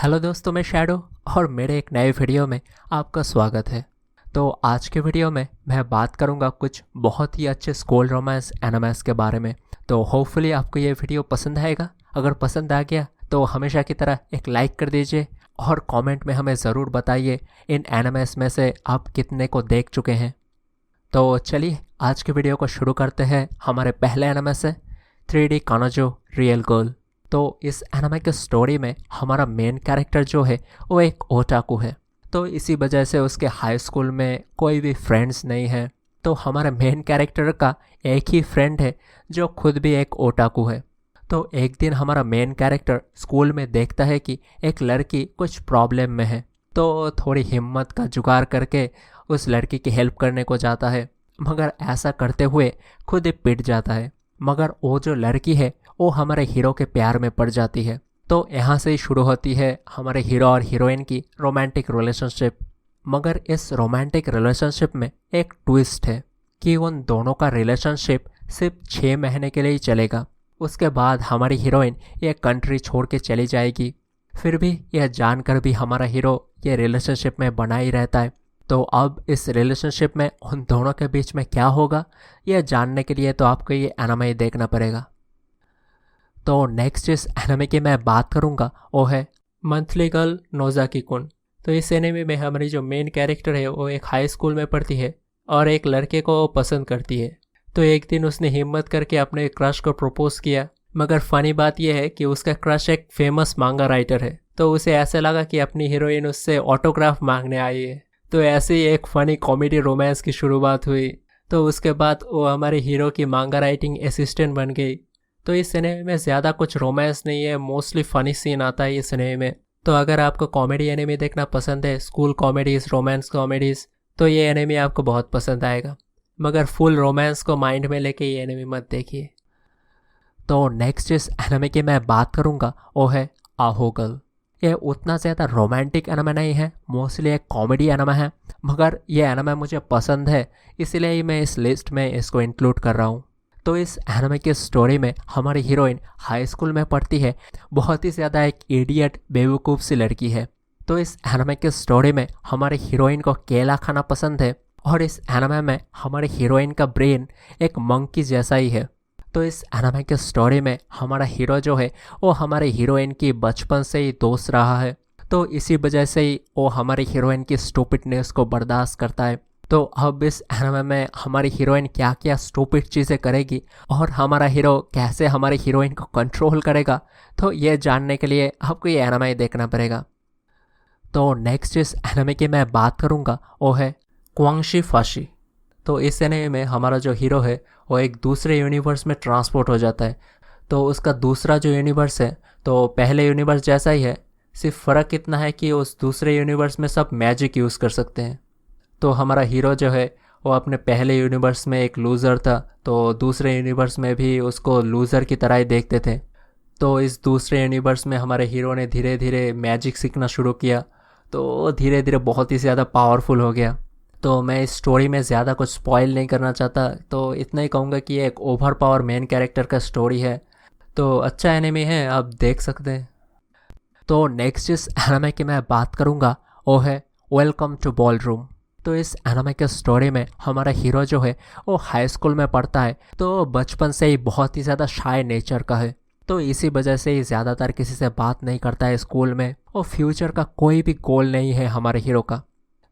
Hello दोस्तों, मैं shadow और मेरे एक नए वीडियो में आपका स्वागत है। तो आज के वीडियो में मैं बात करूंगा कुछ बहुत ही अच्छे स्कूल रोमांस एनिमेस के बारे में। तो होपफुली आपको ये वीडियो पसंद आएगा। अगर पसंद आ गया तो हमेशा की तरह एक लाइक कर दीजिए और कमेंट में हमें ज़रूर बताइए इन एनिमेस में से आप कितने को देख चुके हैं। तो चलिए आज के वीडियो को शुरू करते हैं। हमारे पहले एनिमेस है 3D कानोजो रियल गर्ल। तो इस एनिमे के स्टोरी में हमारा मेन कैरेक्टर जो है वो एक ओटाकू है। तो इसी वजह से उसके हाई स्कूल में कोई भी फ्रेंड्स नहीं है। तो हमारे मेन कैरेक्टर का एक ही फ्रेंड है जो खुद भी एक ओटाकू है। तो एक दिन हमारा मेन कैरेक्टर स्कूल में देखता है कि एक लड़की कुछ प्रॉब्लम में है। तो थोड़ी हिम्मत का जुगाड़ करके उस लड़की की हेल्प करने को जाता है, मगर ऐसा करते हुए खुद ही पिट जाता है। मगर वो जो लड़की है वो हमारे हीरो के प्यार में पड़ जाती है। तो यहाँ से ही शुरू होती है हमारे हीरो और हीरोइन की रोमांटिक रिलेशनशिप। मगर इस रोमांटिक रिलेशनशिप में एक ट्विस्ट है कि उन दोनों का रिलेशनशिप सिर्फ 6 महीने के लिए ही चलेगा। उसके बाद हमारी हीरोइन ये कंट्री छोड़ के चली जाएगी। फिर भी यह जानकर भी हमारा हीरो ये रिलेशनशिप में बना ही रहता है। तो अब इस रिलेशनशिप में उन दोनों के बीच में क्या होगा, यह जानने के लिए तो आपको ये एनिमे देखना पड़ेगा। तो नेक्स्ट इस एनिमे की मैं बात करूंगा वो है मंथली गर्ल नोज़ाकी कुन। तो इस एनिमे में हमारी जो मेन कैरेक्टर है वो एक हाई स्कूल में पढ़ती है और एक लड़के को पसंद करती है। तो एक दिन उसने हिम्मत करके अपने क्रश को प्रपोज किया। मगर फ़नी बात यह है कि उसका क्रश एक फेमस मांगा राइटर है। तो उसे ऐसे लगा कि अपनी हीरोइन उससे ऑटोग्राफ मांगने आई है। तो ऐसे ही एक फ़नी कॉमेडी रोमांस की शुरुआत हुई। तो उसके बाद वो हमारे हीरो की मांगा राइटिंग असिस्टेंट बन गई। तो इस एनिमे में ज़्यादा कुछ रोमांस नहीं है, मोस्टली फ़नी सीन आता है इस एनिमे में। तो अगर आपको कॉमेडी एनिमे देखना पसंद है, स्कूल कॉमेडीज़, रोमांस कॉमेडीज़, तो ये एनिमे आपको बहुत पसंद आएगा। मगर फुल रोमांस को माइंड में लेके ये एनिमे मत देखिए। तो नेक्स्ट जिस एनिमे की मैं बात करूँगा वो है आहो गर्ल। ये उतना ज़्यादा रोमांटिक एनिमे नहीं है, मोस्टली एक कॉमेडी एनिमे है। मगर ये एनिमे मुझे पसंद है, इसलिए ही मैं इस लिस्ट में इसको इंक्लूड कर रहा हूँ। तो इस एनिमे की स्टोरी में हमारी हीरोइन हाई स्कूल में पढ़ती है। बहुत ही ज़्यादा एक इडियट बेवकूफ़ सी लड़की है। तो इस एनिमे की स्टोरी में हमारी हीरोइन को केला खाना पसंद है और इस एनिमे में हमारी हीरोइन का ब्रेन एक मंकी जैसा ही है। तो इस एनिमे की स्टोरी में हमारा हीरो जो है वो हमारे हीरोइन की बचपन से ही दोस्त रहा है। तो इसी वजह से ही वो हमारी हीरोइन की स्टूपिडनेस को बर्दाश्त करता है। तो अब इस एनिमे में हमारी हीरोइन क्या क्या स्टूपिड चीज़ें करेगी और हमारा हीरो कैसे हमारी हीरोइन को कंट्रोल करेगा, तो ये जानने के लिए आपको ये एनिमे देखना पड़ेगा। तो नेक्स्ट इस एनिमे की मैं बात करूँगा वो है क्वांगशी फाशी। तो इस एनिमे में हमारा जो हीरो है वो एक दूसरे यूनिवर्स में ट्रांसपोर्ट हो जाता है। तो उसका दूसरा जो यूनिवर्स है तो पहले यूनिवर्स जैसा ही है, सिर्फ फ़र्क इतना है कि उस दूसरे यूनिवर्स में सब मैजिक यूज़ कर सकते हैं। तो हमारा हीरो जो है वो अपने पहले यूनिवर्स में एक लूज़र था, तो दूसरे यूनिवर्स में भी उसको लूज़र की तरह ही देखते थे। तो इस दूसरे यूनिवर्स में हमारे हीरो ने धीरे धीरे मैजिक सीखना शुरू किया। तो धीरे धीरे बहुत ही ज़्यादा पावरफुल हो गया। तो मैं इस स्टोरी में ज़्यादा कुछ स्पॉइल नहीं करना चाहता, तो इतना ही कहूँगा कि ये एक ओवर पावर मेन कैरेक्टर का स्टोरी है। तो अच्छा एनिमे है, आप देख सकते हैं। तो नेक्स्ट जिस एनिमे की मैं बात करूँगा वो है वेलकम टू बॉलरूम। तो इस एनिमे के स्टोरी में हमारा हीरो जो है वो हाई स्कूल में पढ़ता है। तो बचपन से ही बहुत ही ज़्यादा शाय नेचर का है। तो इसी वजह से ही ज़्यादातर किसी से बात नहीं करता है स्कूल में, और फ्यूचर का कोई भी गोल नहीं है हमारे हीरो का।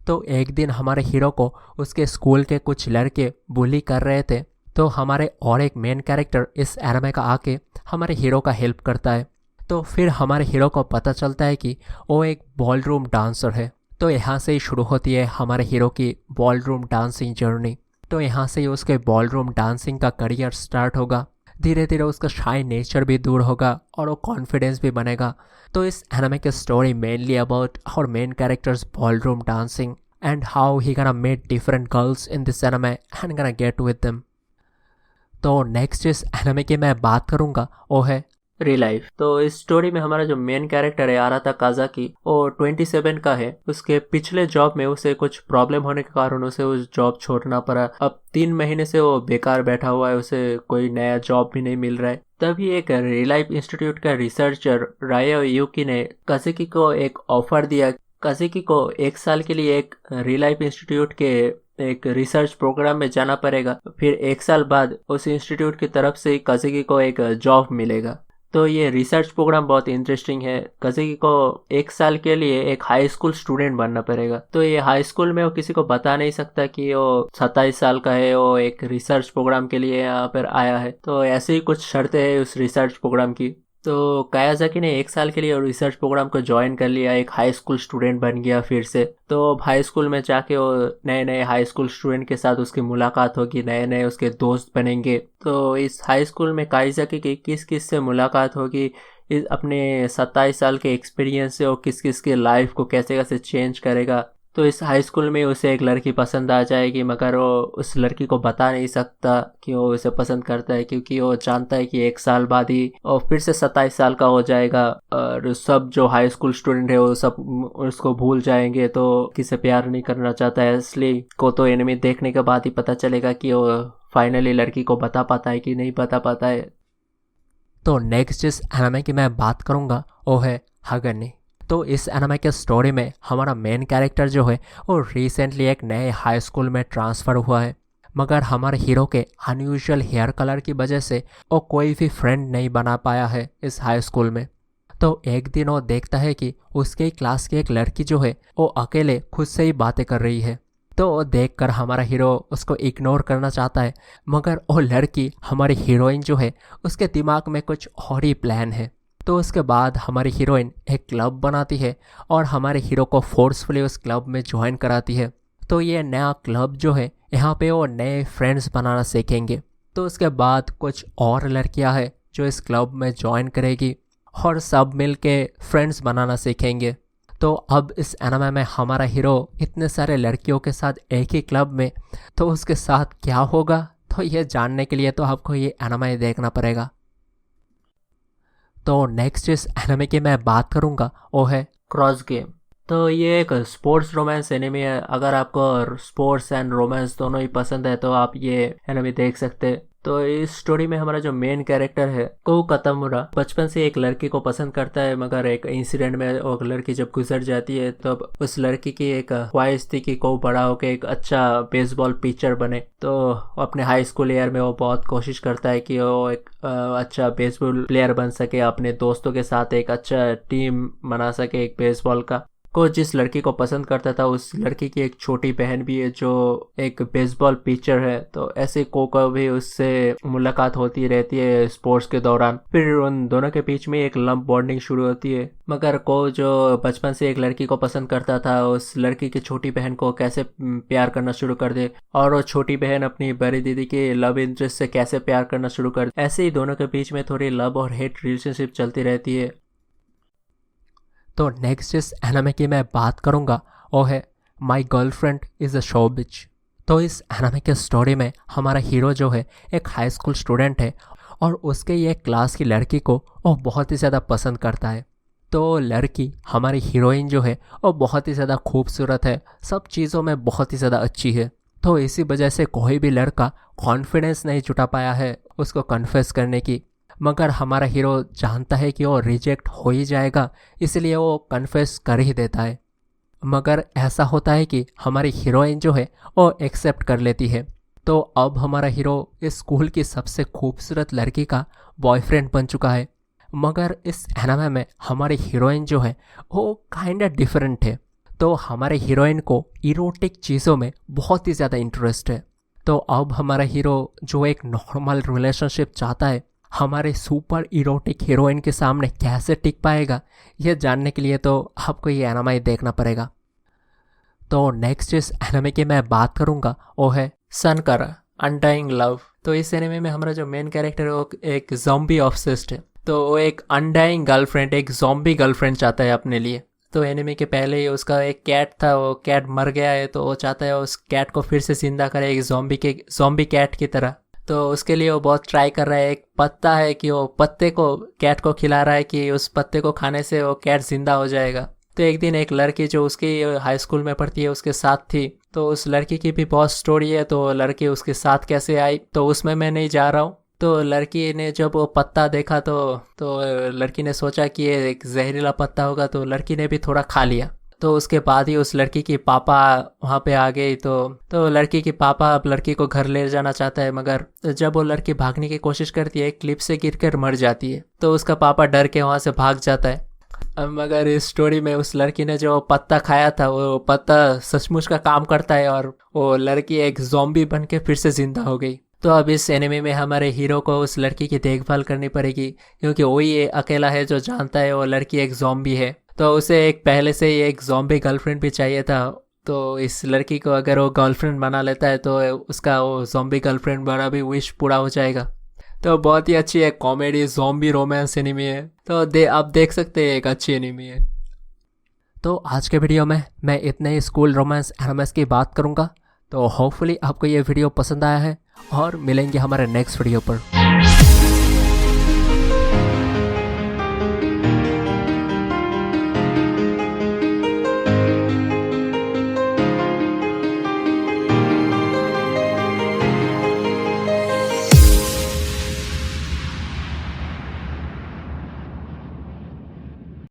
तो एक दिन हमारे हीरो को उसके स्कूल के कुछ लड़के बुली कर रहे थे। तो हमारे और एक मेन कैरेक्टर इस एनिमे का आके हमारे हीरो का हेल्प करता है। तो फिर हमारे हीरो को पता चलता है कि वो एक बॉलरूम डांसर है। तो यहाँ से ही शुरू होती है हमारे हीरो की बॉलरूम डांसिंग जर्नी। तो यहाँ से ही उसके बॉलरूम डांसिंग का करियर स्टार्ट होगा। धीरे धीरे उसका शाय नेचर भी दूर होगा और वो कॉन्फिडेंस भी बनेगा। तो इस एनिमे की story mainly about our main characters ballroom dancing and how he gonna meet different girls in this anime and gonna get with them. तो नेक्स्ट इस एनिमे की मैं बात करूँगा वो है रियल लाइफ। तो इस स्टोरी में हमारा जो मेन कैरेक्टर है आराता काजाकी, वो 27 का है। उसके पिछले जॉब में उसे कुछ प्रॉब्लम होने के कारण उसे उस जॉब छोड़ना पड़ा। अब 3 महीने से वो बेकार बैठा हुआ है, उसे कोई नया जॉब भी नहीं मिल रहा है। तभी एक रियल लाइफ इंस्टीट्यूट का रिसर्चर रायो युकी ने काजुकी को एक ऑफर दिया। काजुकी को 1 साल के लिए एक रियल लाइफ इंस्टीट्यूट के एक रिसर्च प्रोग्राम में जाना पड़ेगा। फिर 1 साल बाद उस इंस्टीट्यूट की तरफ से काजुकी को एक जॉब मिलेगा। तो ये रिसर्च प्रोग्राम बहुत इंटरेस्टिंग है। काजुकी को 1 साल के लिए एक हाई स्कूल स्टूडेंट बनना पड़ेगा। तो ये हाई स्कूल में वो किसी को बता नहीं सकता कि वो 27 साल का है, वो एक रिसर्च प्रोग्राम के लिए यहाँ पर आया है। तो ऐसी ही कुछ शर्तें हैं उस रिसर्च प्रोग्राम की। तो कायाजाकी ने 1 साल के लिए रिसर्च प्रोग्राम को ज्वाइन कर लिया, एक हाई स्कूल स्टूडेंट बन गया फिर से। तो हाई स्कूल में जाके वो नए नए हाई स्कूल स्टूडेंट के साथ उसकी मुलाकात होगी, नए नए उसके दोस्त बनेंगे। तो इस हाई स्कूल में कायाजाकी की किस किस से मुलाकात होगी, इस अपने 27 साल के एक्सपीरियंस से वो किस किस के लाइफ को कैसे कैसे चेंज करेगा। तो इस हाई स्कूल में उसे एक लड़की पसंद आ जाएगी, मगर वो उस लड़की को बता नहीं सकता कि वो उसे पसंद करता है, क्योंकि वो जानता है कि 1 साल बाद ही वो फिर से 27 साल का हो जाएगा और सब जो हाई स्कूल स्टूडेंट है वो सब उसको भूल जाएंगे। तो किसे प्यार नहीं करना चाहता है, इसलिए को तो एनिमी देखने के बाद ही पता चलेगा कि वो फाइनली लड़की को बता पाता है कि नहीं बता पाता है। तो नेक्स्ट जिस एनिमे की मैं बात करूँगा वो है हागने। तो इस एनिमे के स्टोरी में हमारा मेन कैरेक्टर जो है वो रिसेंटली एक नए हाई स्कूल में ट्रांसफ़र हुआ है, मगर हमारे हीरो के अनयूजुअल हेयर कलर की वजह से वो कोई भी फ्रेंड नहीं बना पाया है इस हाई स्कूल में। तो एक दिन वो देखता है कि उसके क्लास की एक लड़की जो है वो अकेले खुद से ही बातें कर रही है। तो वो देखकर हमारा हीरो उसको इग्नोर करना चाहता है, मगर वो लड़की हमारी हीरोइन जो है उसके दिमाग में कुछ और ही प्लान है। तो उसके बाद हमारी हीरोइन एक क्लब बनाती है और हमारे हीरो को फोर्सफुली उस क्लब में ज्वाइन कराती है। तो ये नया क्लब जो है यहाँ पे वो नए फ्रेंड्स बनाना सीखेंगे। तो उसके बाद कुछ और लड़कियाँ हैं जो इस क्लब में ज्वाइन करेगी और सब मिल के फ्रेंड्स बनाना सीखेंगे। तो अब इस एनिमे में हमारा हीरो इतने सारे लड़कियों के साथ एक ही क्लब में, तो उसके साथ क्या होगा, तो ये जानने के लिए तो आपको ये एनिमे देखना पड़ेगा। तो नेक्स्ट जिस एनिमे की मैं बात करूँगा वो है क्रॉस गेम। तो ये एक स्पोर्ट्स रोमांस एनिमे है। अगर आपको स्पोर्ट्स एंड रोमांस दोनों ही पसंद है तो आप ये एनिमे देख सकते हैं। तो इस स्टोरी में हमारा जो मेन कैरेक्टर है को कतामुरा बचपन से एक लड़की को पसंद करता है, मगर एक इंसिडेंट में वो लड़की जब गुजर जाती है तो उस लड़की की एक ख्वाहिश थी कि को बड़ा होकर एक अच्छा बेसबॉल पिचर बने। तो अपने हाई स्कूल ईयर में वो बहुत कोशिश करता है कि वो एक अच्छा बेसबॉल प्लेयर बन सके, अपने दोस्तों के साथ एक अच्छा टीम बना सके एक बेसबॉल का। को जिस लड़की को पसंद करता था उस लड़की की एक छोटी बहन भी है जो एक बेसबॉल पिचर है। तो ऐसे को भी उससे मुलाकात होती रहती है स्पोर्ट्स के दौरान। फिर उन दोनों के बीच में एक लंप बॉन्डिंग शुरू होती है। मगर को जो बचपन से एक लड़की को पसंद करता था उस लड़की की छोटी बहन को कैसे प्यार करना शुरू कर दे, और वो छोटी बहन अपनी बड़ी दीदी के लव इंटरेस्ट से कैसे प्यार करना शुरू कर दे। ऐसे ही दोनों के बीच में थोड़ी लव और हेट रिलेशनशिप चलती रहती है। तो नेक्स्ट जिस एनिमे की मैं बात करूँगा वो है my girlfriend is a shobitch. तो इस एनिमे के स्टोरी में हमारा हीरो जो है एक हाई स्कूल स्टूडेंट है और उसके ये क्लास की लड़की को वो बहुत ही ज़्यादा पसंद करता है। तो लड़की हमारी हीरोइन जो है वो बहुत ही ज़्यादा खूबसूरत है, सब चीज़ों में बहुत ही ज़्यादा अच्छी है। तो इसी वजह से कोई भी लड़का कॉन्फिडेंस नहीं जुटा पाया है उसको कन्फेस करने की, मगर हमारा हीरो जानता है कि वो रिजेक्ट हो ही जाएगा, इसलिए वो कन्फेस कर ही देता है। मगर ऐसा होता है कि हमारी हीरोइन जो है वो एक्सेप्ट कर लेती है। तो अब हमारा हीरो इस स्कूल की सबसे खूबसूरत लड़की का बॉयफ्रेंड बन चुका है। मगर इस एनिमे में हमारी हीरोइन जो है वो काइंड डिफरेंट है। तो हमारे हीरोइन को इरोटिक चीज़ों में बहुत ही ज़्यादा इंटरेस्ट है। तो अब हमारा हीरो जो एक नॉर्मल रिलेशनशिप चाहता है हमारे सुपर इरोटिक हीरोइन के सामने कैसे टिक पाएगा, यह जानने के लिए तो आपको ये एनिमे देखना पड़ेगा। तो नेक्स्ट जिस एनिमे की मैं बात करूँगा वो है सनकारा अनडाइंग लव। तो इस एनिमे में हमारा जो मेन कैरेक्टर है वो एक ज़ॉम्बी ऑब्सेस्ड है। तो वो एक अनडाइंग गर्लफ्रेंड, एक ज़ॉम्बी गर्लफ्रेंड चाहता है अपने लिए। तो एनिमे के पहले ही उसका एक कैट था, वो कैट मर गया है, तो वो चाहता है उस कैट को फिर से जिंदा करे एक ज़ॉम्बी कैट की तरह। तो उसके लिए वो बहुत ट्राई कर रहा है। एक पत्ता है कि वो पत्ते को कैट को खिला रहा है कि उस पत्ते को खाने से वो कैट जिंदा हो जाएगा। तो एक दिन एक लड़की जो उसकी हाई स्कूल में पढ़ती है उसके साथ थी, तो उस लड़की की भी बहुत स्टोरी है। तो लड़की उसके साथ कैसे आई तो उसमें मैं नहीं जा रहा हूँ। तो लड़की ने जब वो पत्ता देखा तो लड़की ने सोचा कि ये एक जहरीला पत्ता होगा, तो लड़की ने भी थोड़ा खा लिया। तो उसके बाद ही उस लड़की की पापा वहाँ पे आ गई। तो लड़की की पापा अब लड़की को घर ले जाना चाहता है, मगर जब वो लड़की भागने की कोशिश करती है क्लिप से गिरकर मर जाती है। तो उसका पापा डर के वहाँ से भाग जाता है। मगर इस स्टोरी में उस लड़की ने जो पत्ता खाया था वो पत्ता सचमुच का काम करता है और वो लड़की एक ज़ॉम्बी बन के फिर से जिंदा हो गई। तो अब इस एनिमे में हमारे हीरो को उस लड़की की देखभाल करनी पड़ेगी, क्योंकि वही ये अकेला है जो जानता है वो लड़की एक ज़ॉम्बी है। तो उसे एक पहले से ही एक ज़ॉम्बी गर्लफ्रेंड भी चाहिए था। तो इस लड़की को अगर वो गर्लफ्रेंड बना लेता है तो उसका वो ज़ॉम्बी गर्लफ्रेंड बना भी विश पूरा हो जाएगा। तो बहुत ही अच्छी एक कॉमेडी ज़ॉम्बी रोमांस एनिमी है। तो आप देख सकते हैं, एक अच्छी एनिमी है। तो आज के वीडियो में मैं इतने ही स्कूल रोमांस एनिमेस की बात करूंगा। तो होपफुली आपको ये वीडियो पसंद आया है और मिलेंगे हमारे नेक्स्ट वीडियो पर।